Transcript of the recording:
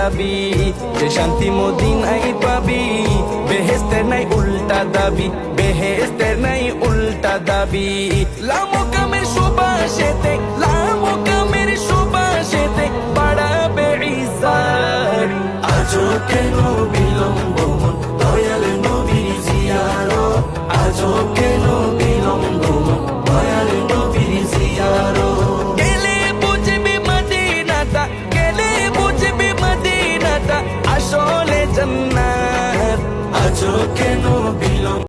যাবি, যে শান্তি মদিনায় পাবি, বেহেশতের নাই উল্টা দাবি, বেহেশতের নাই উল্টা দাবি। লামকামের সুবাসেতে, লামকামের সুবাসেতে বাড়াবে ইজ্জত। আজও কেন বিলম্ব মন দয়াল নবীর জিয়ারত, আজও